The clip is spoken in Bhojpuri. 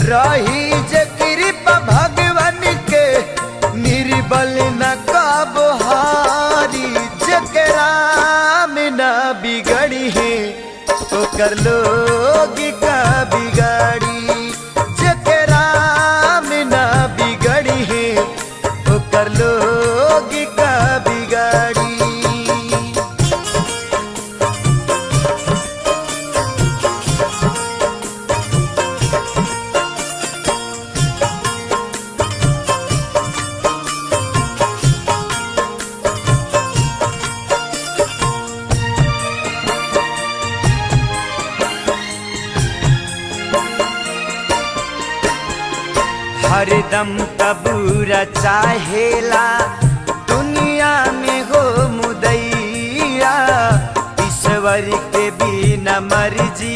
रही जे कृपा भगवान के निर्बल न काबहारी जकरा में न बिगड़ी है ओकर लोग का बिगाड़ी जकरा में न बिगड़ी है ओकर लोग का बिगाड़ी। हरदम कबूरा चाहेला दुनिया में हो मुदैया ईश्वर के बिना मर्जी